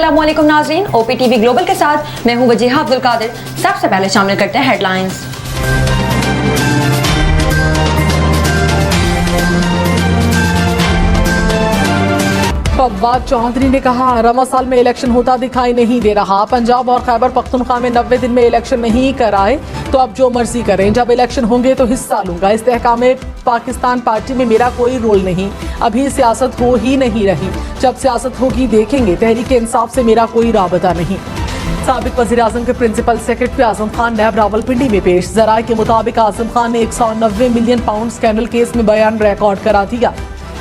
अस्सलाम वालेकुम नाज़रीन, OPTV ग्लोबल के साथ मैं हूं वजीहा अब्दुल कादिर। सबसे पहले शामिल करते हैं हेडलाइंस। फवाद चौधरी ने कहा रवा साल में इलेक्शन होता दिखाई नहीं दे रहा। पंजाब और खैबर पख्तूनख्वा में 90 दिन में इलेक्शन नहीं कराए तो अब जो मर्जी करें, जब इलेक्शन होंगे तो हिस्सा लूंगा। इस्तेहकाम पाकिस्तान पार्टी में मेरा कोई रोल नहीं, अभी सियासत हो ही नहीं रही, जब सियासत होगी देखेंगे। तहरीक इंसाफ से मेरा कोई राबता नहीं। साबिक वज़ीर आज़म के प्रिंसिपल सेक्रेटरी आज़म खान नैब रावलपिंडी में पेश। ज़राए के मुताबिक आज़म खान ने 190 मिलियन पाउंड स्कैंडल केस में बयान रिकॉर्ड करा दिया।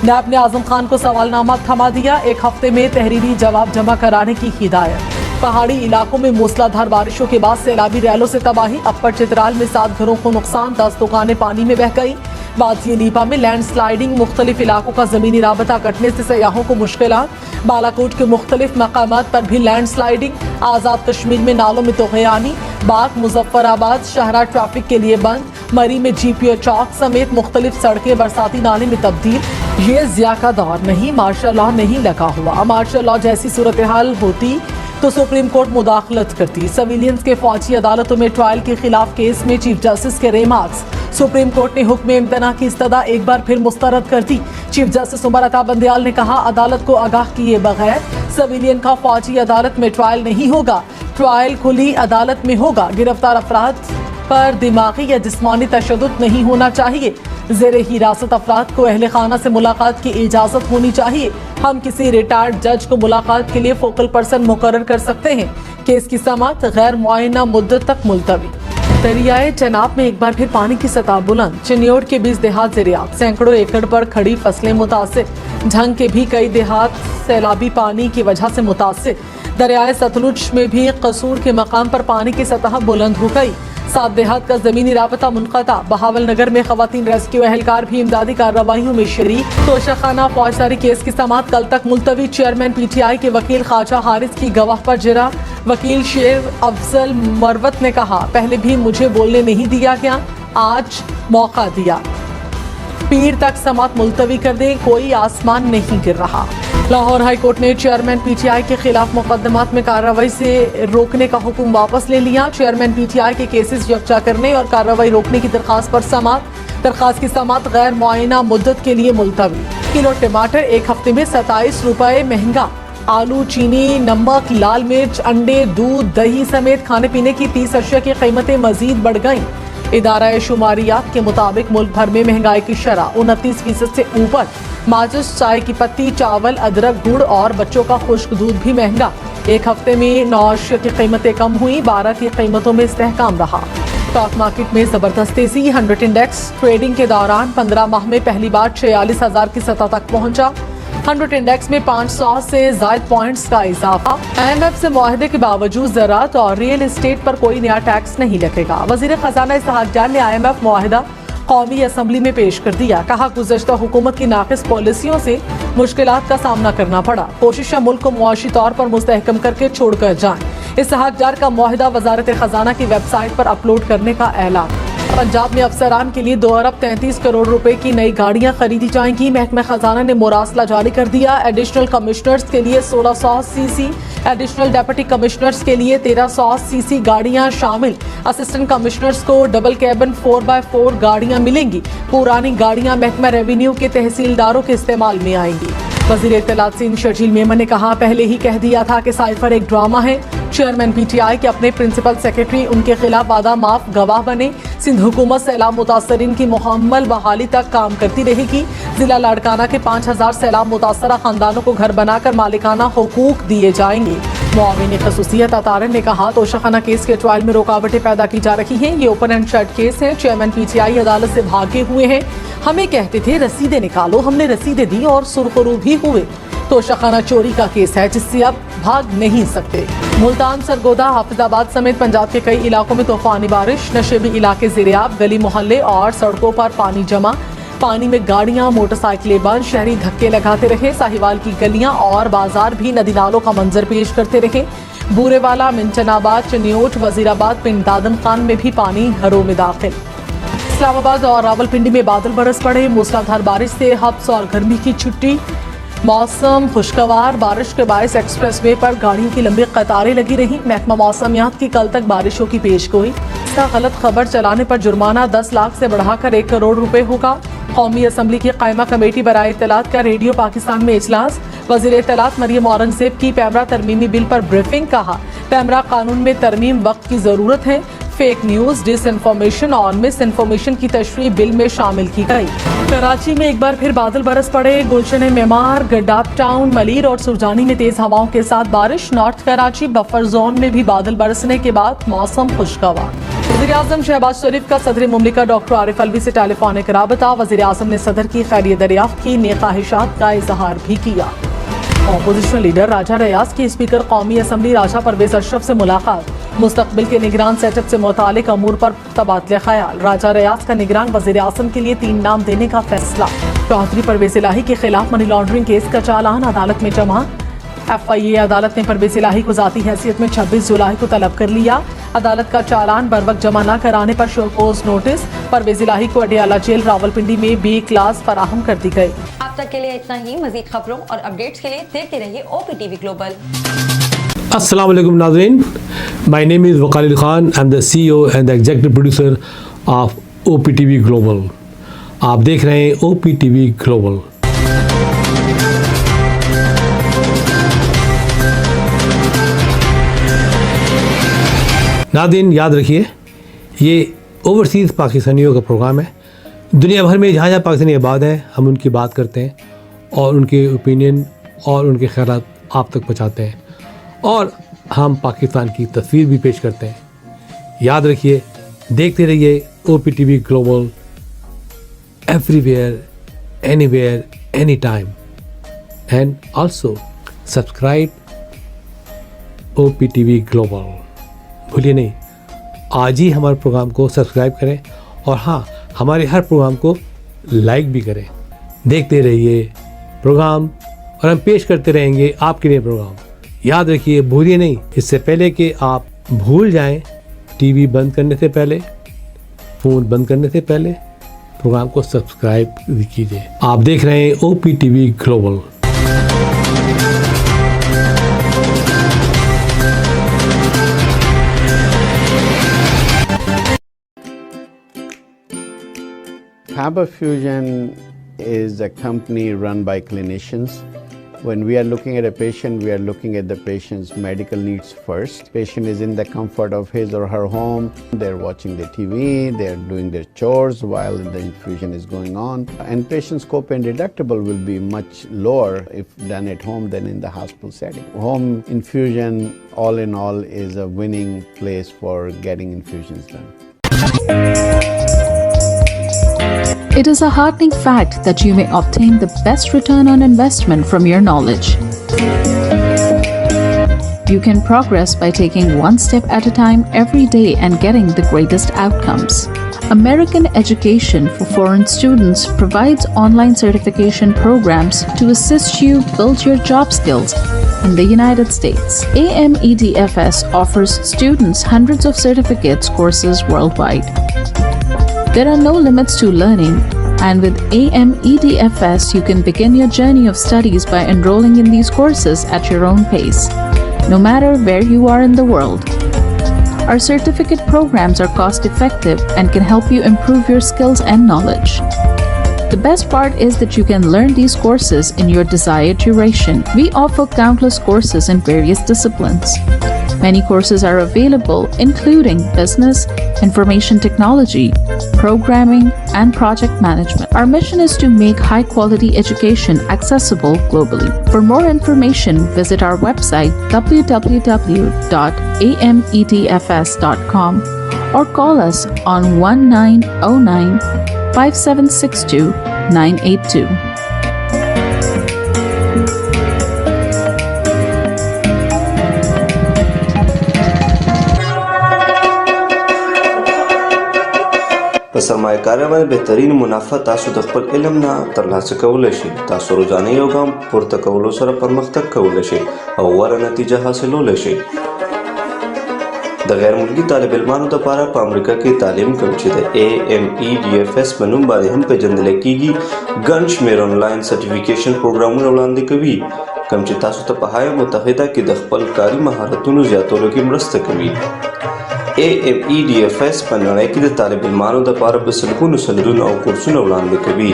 नैब ने आज़म खान को सवालनामा थमा दिया। 1 हफ्ते में तहरीरी जवाब जमा कराने की हिदायत। पहाड़ी इलाकों में मूसलाधार बारिशों के बाद सैलाबी रैलों से तबाही। अपर चित्राल में 7 घरों को नुकसान, 10 दुकानें पानी में बह गई। वादिया नीपा में लैंड स्लाइडिंग, मुख्तलिफ इलाकों का जमीनी राबता कटने से सयाहों को मुश्किलात। बालाकोट के मुख्तलिफ मकामात पर भी लैंड स्लाइडिंग। आज़ाद कश्मीर में नालों में तोग़यानी। बाग, मुजफ्फराबाद शाहरा ट्रैफिक के लिए बंद। मरी में GPO चौक समेत मुख्तलिफ सड़कें बरसाती नाले में तब्दील। ये ज़िया का दौर नहीं, मार्शल लॉ नहीं लगा हुआ। मार्शल लॉ जैसी सूरत हाल होती तो सुप्रीम कोर्ट मुदाखलत करती। सिविलियंस के फौजी अदालतों में ट्रायल के खिलाफ केस में चीफ जस्टिस के रिमार्क्स। सुप्रीम कोर्ट ने हुक्म इम्तना की इस्तदा एक बार फिर मुस्तरद कर दी। चीफ जस्टिस उमर अता बंदयाल ने कहा अदालत को आगाह किए बगैर सिविलियन का फौजी अदालत में ट्रायल नहीं होगा, ट्रायल खुली अदालत में होगा। गिरफ्तार अफराद पर दिमागी या जिस्मानी तशद्दुद नहीं होना चाहिए। ज़ेरे हिरासत अफराद को अहले खाना से मुलाकात की इजाज़त होनी चाहिए। हम किसी रिटायर्ड जज को मुलाकात के लिए फोकल पर्सन मुकर्रर कर सकते हैं। केस की समाअत गैर मुआयना मुद्दत तक मुलतवी। दरियाए चनाब में एक बार फिर पानी की सतह बुलंद। चिन्योट के 20 देहात ज़ेरियाब, सैकड़ों एकड़ पर खड़ी फसलें मुतासिर। झंग के भी कई देहात सैलाबी पानी की वजह से मुतासिर। दरियाए सतलुज में भी कसूर के मकाम पर पानी की सतह बुलंद हो गई। 7 देहात का जमीनी राबता मुनक़ता। बहावल नगर में खवातीन रेस्क्यू एहलकार भी इमदादी कार्रवाइयों में शरीक। तोशाखाना फौजदारी केस की समाअत कल तक मुलतवी। चेयरमैन PTI के वकील ख्वाजा हारिस की गवाह पर जरा। वकील शेर अफजल मरवत ने कहा पहले भी मुझे बोलने नहीं दिया गया, आज मौका दिया। पीर तक समाअत मुलतवी कर दें, कोई आसमान नहीं गिर रहा। लाहौर हाई कोर्ट ने चेयरमैन PTI के खिलाफ मुकदमात में कार्रवाई से रोकने का हुक्म वापस ले लिया। चेयरमैन PTI के केसेस यकजा करने और कार्रवाई रोकने की दरखास्त पर समाअत। दरखास्त की समाअत गैर मुआयना मुद्दत के लिए मुलतवी। किलो टमाटर 1 हफ्ते में 27 रुपए महंगा। आलू, चीनी, नमक, लाल मिर्च, अंडे, दूध, दही समेत खाने पीने की 30 अशिया की कीमतें मजीद बढ़ गईं। इदारा शुमारियात के मुताबिक मुल्क भर में महंगाई की शरह 29% से ऊपर। माचिस, चाय की पत्ती, चावल, अदरक, गुड़ और बच्चों का खुश्क दूध भी महंगा। 1 हफ्ते में 9 अशिया की कीमतें कम हुई, 12 की कीमतों में इस्तेहकाम रहा। स्टॉक मार्केट में जबरदस्त तेजी। 100 इंडेक्स ट्रेडिंग के दौरान 15 माह में पहली बार 46,000 की सतह तक पहुंचा। 100 इंडेक्स में 500 से ज़ायद पॉइंट्स का इजाफा। IMF से मुआहदे के बावजूद ज़राअत और रियल एस्टेट पर कोई नया टैक्स नहीं लगेगा। वज़ीर ख़जाना इसहाक जान ने IMF मुआहदा कौमी असम्बली में पेश कर दिया। कहा गुज़श्ता हुकूमत की नाक़िस पॉलिसियों से मुश्किलात का सामना करना पड़ा। कोशिश मुल्क को मुआशी तौर पर मुस्तहकम करके छोड़ कर जाएं। इसहाक जार का मुआहदा वज़ारत ख़जाना की वेबसाइट पर अपलोड करने का ऐलान। पंजाब में अफसरान के लिए 2 अरब 33 करोड़ रुपए की नई गाड़ियां खरीदी जाएंगी। महकमा खजाना ने मुरासला जारी कर दिया। एडिशनल कमिश्नर्स के लिए 1600 सीसी, एडिशनल डिप्टी कमिश्नर्स के लिए 1300 सीसी गाड़ियां शामिल। असिस्टेंट कमिश्नर्स को डबल कैबिन 4x4 गाड़ियां मिलेंगी। पुरानी गाड़ियां महकमा रेवेन्यू के तहसीलदारों के इस्तेमाल में आएंगी। वज़ीर इत्तलात सिंध शर्जील मेमन ने कहा पहले ही कह दिया था कि साइफर एक ड्रामा है। चेयरमैन PTI के अपने प्रिंसिपल सेक्रेटरी उनके खिलाफ वादा माफ गवाह बने। सिंध हुकूमत सैलाब मुतासरीन की मुकम्मल बहाली तक काम करती रहेगी। जिला लाड़काना के 5000 सैलाब मुतासरा खानदानों को घर बनाकर मालिकाना हुकूक दिए जाएंगे। मुआविन खसूसियत अतारन ने कहा तोशाखाना केस के ट्रायल में रुकावटें पैदा की जा रही हैं। ये ओपन एंड शट केस है। चेयरमैन PTI अदालत से भागे हुए हैं। हमें कहते थे रसीदें निकालो, हमने रसीदें दी और सुरखरू भी हुए। तोशाखाना चोरी का केस है जिससे अब भाग नहीं सकते। मुल्तान, सरगोदा, हाफिजाबाद समेत पंजाब के कई इलाकों में तूफानी बारिश। नशेबी इलाके ज़ेरियाब, गली मोहल्ले और सड़कों पर पानी जमा। पानी में गाड़ियां, मोटरसाइकिलें बंद। शहरी धक्के लगाते रहे। साहिवाल की गलियां और बाजार भी नदी नालों का मंजर पेश करते रहे। बूरेवाला, मिंटनाबाद, चिन्योट, वजीराबाद, पिंड दादन खान में भी पानी घरों में दाखिल। इस्लामाबाद और रावलपिंडी में बादल बरस पड़े। मूसलाधार बारिश से हब्स और गर्मी की छुट्टी। मौसम खुशगवार, बारिश के बायस एक्सप्रेस वे पर गाड़ियों की लंबी कतारें लगी रही। महकमा मौसमियात की कल तक बारिशों की पेशगोई। इसका गलत खबर चलाने पर जुर्माना 10 लाख से बढ़ाकर 1 करोड़ रुपए होगा। कौमी असम्बली की कायमा कमेटी बराए इत्तलात का रेडियो पाकिस्तान में इजलास। वज़ीर इत्तलात मरियम औरंगज़ेब की पैमरा तरमीमी बिल पर ब्रीफिंग। कहा, पैमरा कानून में तरमीम वक्त की जरूरत है। फेक न्यूज, डिस इन्फॉर्मेशन और मिस इन्फॉर्मेशन की तशरीह बिल में शामिल की गई। कराची में एक बार फिर बादल बरस पड़े। गुलशन मेमार, गड्डाप टाउन, मलीर और सुरजानी में तेज हवाओं के साथ बारिश। नॉर्थ कराची बफर जोन में भी बादल बरसने के बाद मौसम खुशगवार। वज़ीर-ए-आज़म शहबाज शरीफ का सदर मुमलिका डॉक्टर आरिफ अलवी से टेलीफोनिक राबता। वज़ीर-ए-आज़म ने सदर की खैरियत दरियाफ्त की, नेक ख्वाहिशात का इजहार भी किया। अपोजिशन लीडर राजा रियाज की स्पीकर कौमी असम्बली राजा परवेज अशरफ से मुलाकात। मुस्तकबिल के निगरान सेटअप से मुतालिक अमूर पर तबादले ख्याल। राजा रियाज का निगरान वज़ीर-ए-आज़म के लिए 3 नाम देने का फैसला। चौधरी परवेज इलाही के खिलाफ मनी लॉन्ड्रिंग केस का चालान अदालत में जमा। FIA अदालत ने परवेज इलाही को ज़ाती हैसियत में 26 जुलाई को तलब कर लिया। अदालत का चालान बर वक्त जमा न कराने पर शोकोज नोटिस। परवेज इलाही को अडियाला जेल रावलपिंडी में B क्लास फराहम कर दी गई। अब तक के लिए इतना ही। मजीद खबरों और अपडेट्स के लिए देखते रहिए OPTV ग्लोबल। अस्सलाम वालेकुम नाज़रीन, my name is Wakal Khan. I am the CEO and the executive producer of OPTV global. आप देख रहे हैं OPTV ग्लोबल। नाज़रीन याद रखिए, ये ओवरसीज़ पाकिस्तानियों का प्रोग्राम है। दुनिया भर में जहाँ जहाँ पाकिस्तानी आबाद हैं, हम उनकी बात करते हैं और उनके ओपिनियन और उनके ख़यालात आप तक पहुँचाते हैं, और हम पाकिस्तान की तस्वीर भी पेश करते हैं। याद रखिए, देखते रहिए OPTV global, everywhere, anywhere, any time, and also subscribe OPTV global. भूलिए नहीं, आज ही हमारे प्रोग्राम को सब्सक्राइब करें, और हाँ, हमारे हर प्रोग्राम को लाइक भी करें। देखते रहिए प्रोग्राम, और हम पेश करते रहेंगे आपके लिए प्रोग्राम। याद रखिए, भूलिए नहीं, इससे पहले कि आप भूल जाएं, टीवी बंद करने से पहले, फ़ोन बंद करने से पहले प्रोग्राम को सब्सक्राइब कीजिए। आप देख रहे हैं OPTV global. Khyber Fusion is a company run by clinicians. When we are looking at a patient, we are looking at the patient's medical needs first. Patient is in the comfort of his or her home. They're watching the TV, they're doing their chores while the infusion is going on. And patient's copay deductible will be much lower if done at home than in the hospital setting. Home infusion, all in all, is a winning place for getting infusions done. It is a heartening fact that you may obtain the best return on investment from your knowledge. You can progress by taking one step at a time every day and getting the greatest outcomes. American Education for Foreign Students provides online certification programs to assist you build your job skills in the United States. AMEDFS offers students hundreds of certificates courses worldwide. There are no limits to learning, and with AMEDFS, you can begin your journey of studies by enrolling in these courses at your own pace, no matter where you are in the world. Our certificate programs are cost-effective and can help you improve your skills and knowledge. The best part is that you can learn these courses in your desired duration. We offer countless courses in various disciplines. Many courses are available, including business, information technology, programming, and project management. Our mission is to make high-quality education accessible globally. For more information, visit our website www.amedfs.com or call us on 1909-5762-982. په سرمایه‌کارۍ باندې بهترین منافع تاسو د خپل علم نه ترلاسه کولی شئ. تاسو روزانه you ګام پورته کولو سره پرمختګ کولی شئ او غوره نتیجه حاصلولی شئ. د غیر ملکی طالب علمانو لپاره په امریکا کې تعلیم کوم چې د AMEDFS په نوم باندې هم پیژندل کیږي ګڼ شمېر آنلاین سرټیفیکیشن پروګرامونه وړاندې کوي کوم چې تاسو ته په هایو متحده کې د خپل کاري مهارتونو زیاتولو کې مرسته کوي. AMEDFS په نړۍ کې د طالب علمانو لپاره په سلګونو سیمینارونه او کورسونه وړاندې کوي.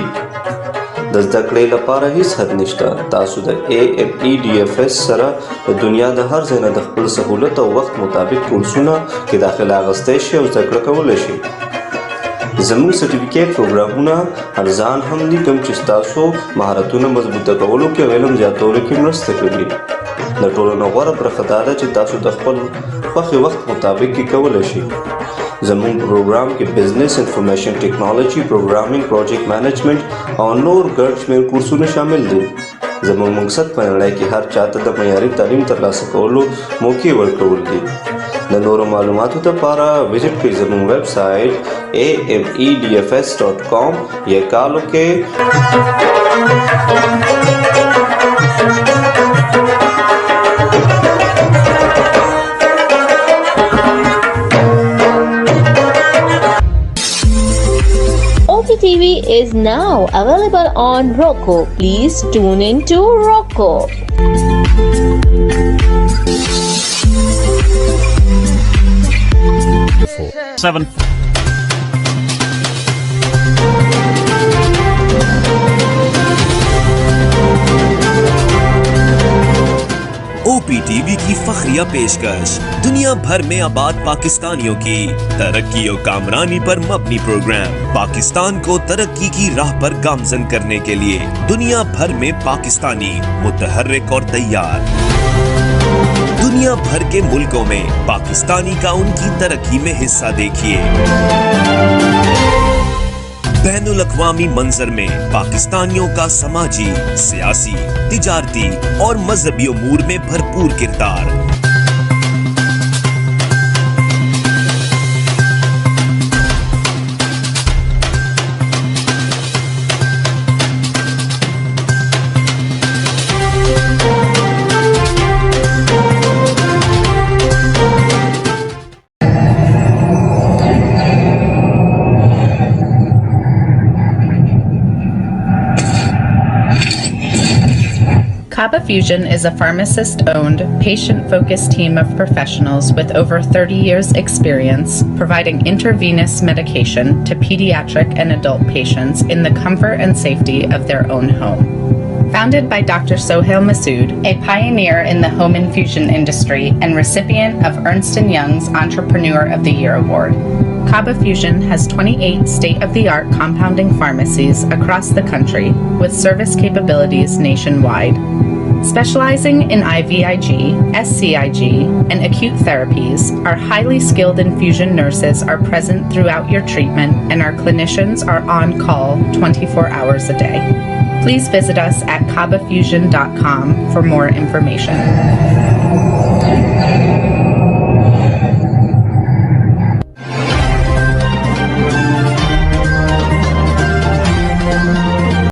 د زده کړې لپاره هیڅ حد نشته. تاسو د AMEDFS سره د دنیا د هر ځای نه د خپل سهولت او وخت مطابق کورسونه کې داخله اخیستی شئ او زده کړه کولی شئ. زموږ سرټیفیکیټ پروګرامونه ارزان هم دي کوم چې ستاسو مهارتونه مضبوطه کولو کې او علم زیاتولو کې مرسته کوي. د ټولو نه غوره برخه دا ده چې تاسو د خپل خوښې وخت مطابق کې کولی شئ. زموږ پروګرام کې بزنس انفارمیشن ټیکنالوژي پروګرامینګ پروجیکټ مینجمنټ او نور ګڼ شمېر کورسونه شامل دي. زموږ مقصد په نړۍ کې هر چاته د معیاري تعلیم ترلاسه کولو موقع ورکول دي. د نورو معلوماتو لپاره وزټ کړئ زموږ ویب سایټ amedfs.com یا کال وکړئ OPTV is now available on Roku. Please tune in to Roku. OPTV की फखरिया पेशकश दुनिया भर में आबाद पाकिस्तानियों की तरक्की और कामरानी पर मबनी प्रोग्राम पाकिस्तान को तरक्की की राह पर गामजन करने के लिए दुनिया भर में पाकिस्तानी मुतहर्रिक और तैयार. दुनिया भर के मुल्कों में पाकिस्तानी का उनकी तरक्की में हिस्सा देखिए. बैनुल अक़वामी मंजर में पाकिस्तानियों का समाजी, सियासी, तिजारती और मजहबी उमूर में भरपूर किरदार. Kaba Fusion is a pharmacist-owned, patient-focused team of professionals with over 30 years' experience providing intravenous medication to pediatric and adult patients in the comfort and safety of their own home. Founded by Dr. Sohail Masood, a pioneer in the home infusion industry and recipient of Ernst & Young's Entrepreneur of the Year Award, Kaba Fusion has 28 state-of-the-art compounding pharmacies across the country with service capabilities nationwide. Specializing in IVIG, SCIG, and acute therapies, our highly skilled infusion nurses are present throughout your treatment and our clinicians are on call 24 hours a day. Please visit us at kabafusion.com for more information.